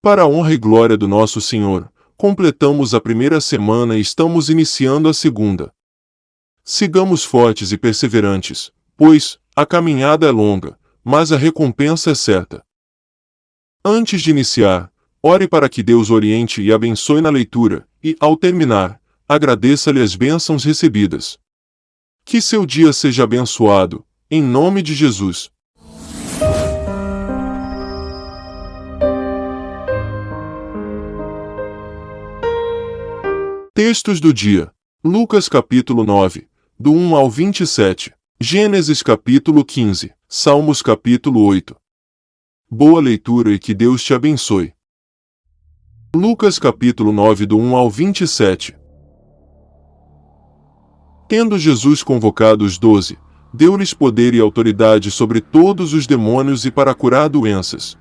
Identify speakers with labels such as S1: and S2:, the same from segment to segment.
S1: Para a honra e glória do nosso Senhor, completamos a primeira semana e estamos iniciando a segunda. Sigamos fortes e perseverantes, pois a caminhada é longa, mas a recompensa é certa. Antes de iniciar, ore para que Deus oriente e abençoe na leitura, e, ao terminar, agradeça-lhe as bênçãos recebidas. Que seu dia seja abençoado, em nome de Jesus. Textos do dia. Lucas capítulo 9, do 1 ao 27. Gênesis capítulo 15. Salmos capítulo 8. Boa leitura e que Deus te abençoe. Lucas capítulo 9 do 1 ao 27. Tendo Jesus convocado os 12, deu-lhes poder e autoridade sobre todos os demônios e para curar doenças.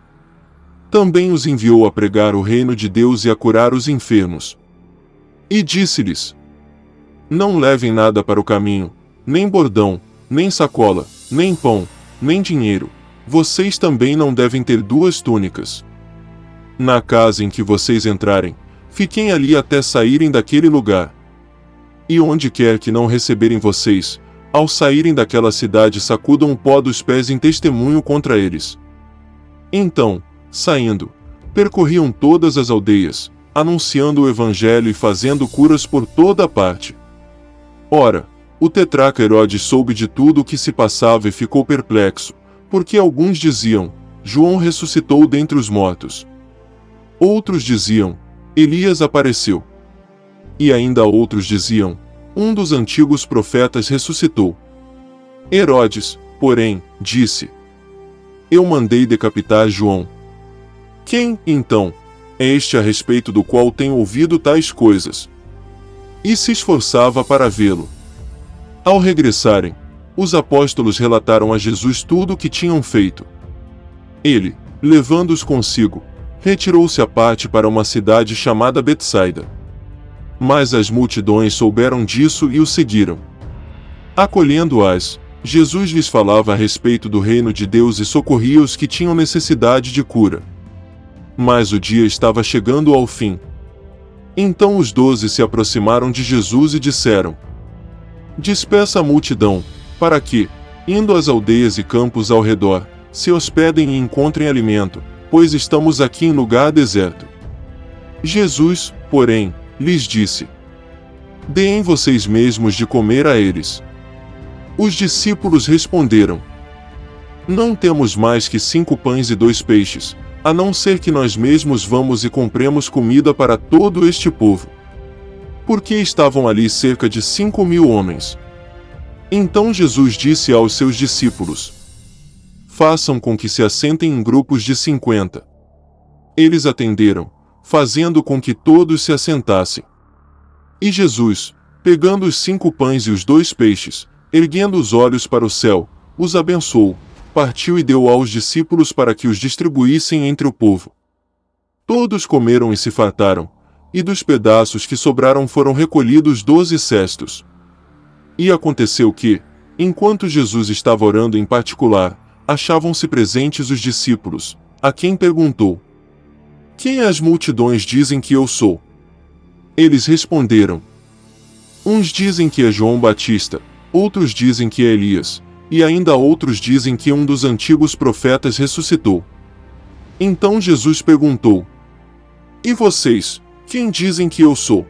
S1: Também os enviou a pregar o reino de Deus e a curar os enfermos. E disse-lhes: Não levem nada para o caminho, nem bordão, nem sacola, nem pão, nem dinheiro. Vocês também não devem ter 2 túnicas. Na casa em que vocês entrarem, fiquem ali até saírem daquele lugar. E onde quer que não receberem vocês, ao saírem daquela cidade sacudam o pó dos pés em testemunho contra eles. Então, saindo, percorriam todas as aldeias, anunciando o evangelho e fazendo curas por toda a parte. Ora, o tetrarca Herodes soube de tudo o que se passava e ficou perplexo, porque alguns diziam: João ressuscitou dentre os mortos. Outros diziam: Elias apareceu. E ainda outros diziam: Um dos antigos profetas ressuscitou. Herodes, porém, disse: Eu mandei decapitar João. Quem, então, é este a respeito do qual tenho ouvido tais coisas? E se esforçava para vê-lo. Ao regressarem, os apóstolos relataram a Jesus tudo o que tinham feito. Ele, levando-os consigo, retirou-se à parte para uma cidade chamada Betsaida. Mas as multidões souberam disso e o seguiram. Acolhendo-as, Jesus lhes falava a respeito do reino de Deus e socorria os que tinham necessidade de cura. Mas o dia estava chegando ao fim. Então os 12 se aproximaram de Jesus e disseram: Despeça a multidão, para que, indo às aldeias e campos ao redor, se hospedem e encontrem alimento, pois estamos aqui em lugar deserto. Jesus, porém, lhes disse: Deem vocês mesmos de comer a eles. Os discípulos responderam: Não temos mais que 5 pães e 2 peixes, a não ser que nós mesmos vamos e compremos comida para todo este povo. Porque estavam ali cerca de 5.000 homens. Então Jesus disse aos seus discípulos: Façam com que se assentem em grupos de 50. Eles atenderam, fazendo com que todos se assentassem. E Jesus, pegando os 5 pães e os 2 peixes, erguendo os olhos para o céu, os abençoou, partiu e deu aos discípulos para que os distribuíssem entre o povo. Todos comeram e se fartaram, e dos pedaços que sobraram foram recolhidos 12 cestos. E aconteceu que, enquanto Jesus estava orando em particular, achavam-se presentes os discípulos, a quem perguntou: Quem as multidões dizem que eu sou? Eles responderam: Uns dizem que é João Batista, outros dizem que é Elias, e ainda outros dizem que um dos antigos profetas ressuscitou. Então Jesus perguntou: E vocês, quem dizem que eu sou?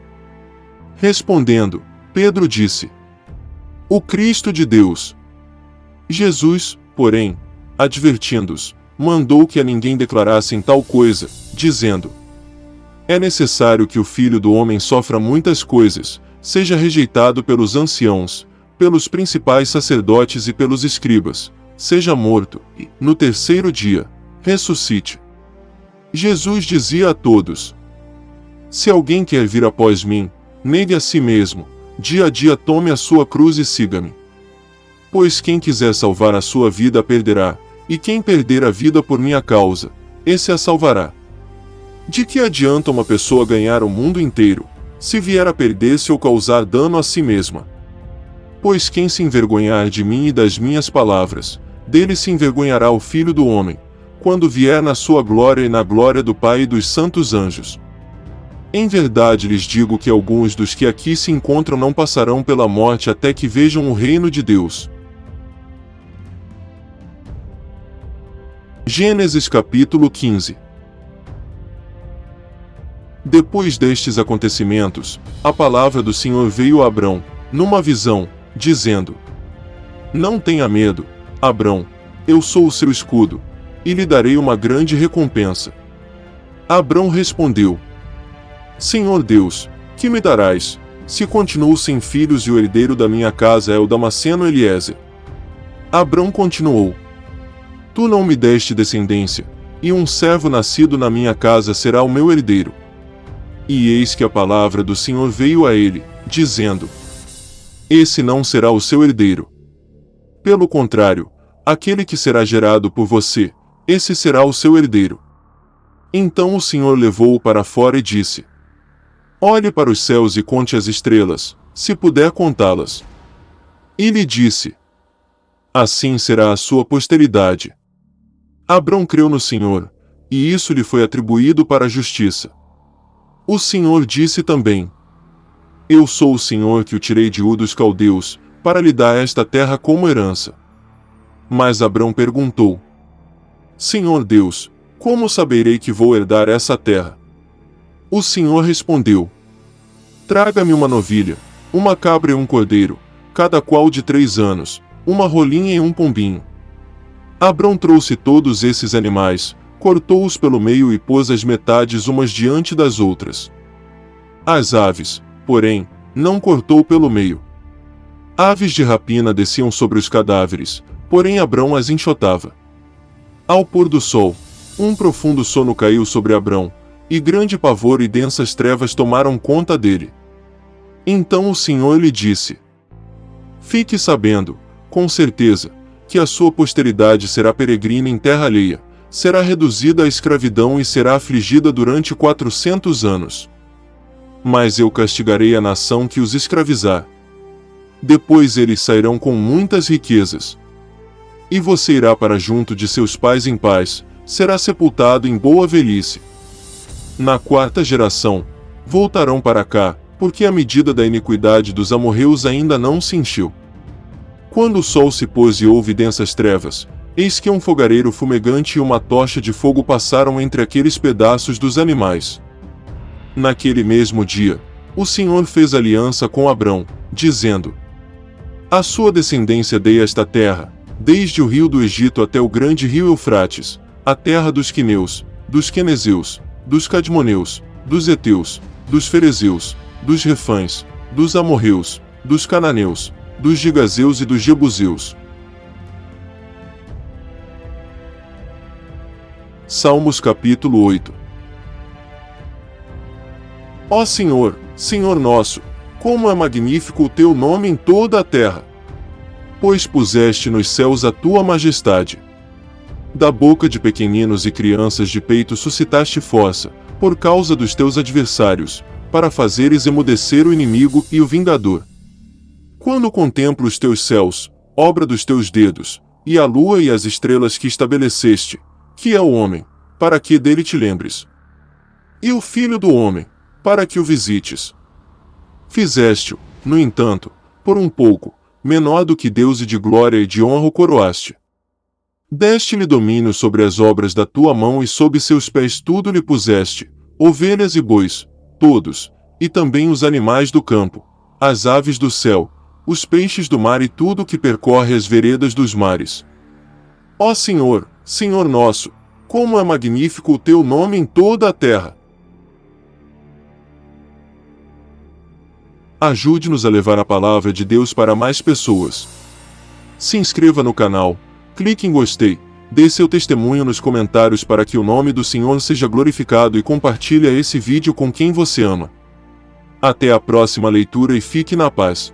S1: Respondendo, Pedro disse: O Cristo de Deus. Jesus, porém, advertindo-os, mandou que a ninguém declarassem tal coisa, dizendo: É necessário que o Filho do Homem sofra muitas coisas, seja rejeitado pelos anciãos, pelos principais sacerdotes e pelos escribas, seja morto, e, no terceiro dia, ressuscite. Jesus dizia a todos: Se alguém quer vir após mim, negue a si mesmo, dia a dia tome a sua cruz e siga-me. Pois quem quiser salvar a sua vida a perderá, e quem perder a vida por minha causa, esse a salvará. De que adianta uma pessoa ganhar o mundo inteiro, se vier a perder-se ou causar dano a si mesma? Pois quem se envergonhar de mim e das minhas palavras, dele se envergonhará o Filho do Homem, quando vier na sua glória e na glória do Pai e dos santos anjos. Em verdade lhes digo que alguns dos que aqui se encontram não passarão pela morte até que vejam o reino de Deus. Gênesis capítulo 15. Depois destes acontecimentos, a palavra do Senhor veio a Abrão, numa visão, dizendo: Não tenha medo, Abrão, eu sou o seu escudo, e lhe darei uma grande recompensa. Abrão respondeu: Senhor Deus, que me darás, se continuo sem filhos e o herdeiro da minha casa é o Damasceno Eliezer? Abrão continuou: Tu não me deste descendência, e um servo nascido na minha casa será o meu herdeiro. E eis que a palavra do Senhor veio a ele, dizendo: Esse não será o seu herdeiro. Pelo contrário, aquele que será gerado por você, esse será o seu herdeiro. Então o Senhor levou-o para fora e disse: Olhe para os céus e conte as estrelas, se puder contá-las. E lhe disse: Assim será a sua posteridade. Abrão creu no Senhor, e isso lhe foi atribuído para a justiça. O Senhor disse também: Eu sou o Senhor que o tirei de Ur dos Caldeus, para lhe dar esta terra como herança. Mas Abrão perguntou: Senhor Deus, como saberei que vou herdar essa terra? O Senhor respondeu: Traga-me uma novilha, uma cabra e um cordeiro, cada qual de 3 anos, uma rolinha e um pombinho. Abrão trouxe todos esses animais, cortou-os pelo meio e pôs as metades umas diante das outras. As aves, porém, não cortou pelo meio. Aves de rapina desciam sobre os cadáveres, porém Abrão as enxotava. Ao pôr do sol, um profundo sono caiu sobre Abrão, e grande pavor e densas trevas tomaram conta dele. Então o Senhor lhe disse: Fique sabendo, com certeza, que a sua posteridade será peregrina em terra alheia, será reduzida à escravidão e será afligida durante 400 anos. Mas eu castigarei a nação que os escravizar. Depois eles sairão com muitas riquezas. E você irá para junto de seus pais em paz, será sepultado em boa velhice. Na 4ª geração, voltarão para cá, porque a medida da iniquidade dos amorreus ainda não se encheu. Quando o sol se pôs e houve densas trevas, eis que um fogareiro fumegante e uma tocha de fogo passaram entre aqueles pedaços dos animais. Naquele mesmo dia, o Senhor fez aliança com Abrão, dizendo: A sua descendência dei esta terra, desde o rio do Egito até o grande rio Eufrates, a terra dos quineus, dos quenezeus, dos cadmoneus, dos heteus, dos ferezeus, dos refães, dos amorreus, dos cananeus, dos gigazeus e dos jebuseus. Salmos capítulo 8. Ó Senhor, Senhor nosso, como é magnífico o teu nome em toda a terra! Pois puseste nos céus a tua majestade. Da boca de pequeninos e crianças de peito suscitaste força, por causa dos teus adversários, para fazeres emudecer o inimigo e o vingador. Quando contemplo os teus céus, obra dos teus dedos, e a lua e as estrelas que estabeleceste, que é o homem, para que dele te lembres? E o filho do homem, para que o visites? Fizeste-o, no entanto, por um pouco, menor do que Deus e de glória e de honra o coroaste. Deste-lhe domínio sobre as obras da tua mão e sob seus pés tudo lhe puseste, ovelhas e bois, todos, e também os animais do campo, as aves do céu, os peixes do mar e tudo que percorre as veredas dos mares. Ó Senhor, Senhor nosso, como é magnífico o teu nome em toda a terra! Ajude-nos a levar a palavra de Deus para mais pessoas. Se inscreva no canal, clique em gostei, dê seu testemunho nos comentários para que o nome do Senhor seja glorificado e compartilhe esse vídeo com quem você ama. Até a próxima leitura e fique na paz.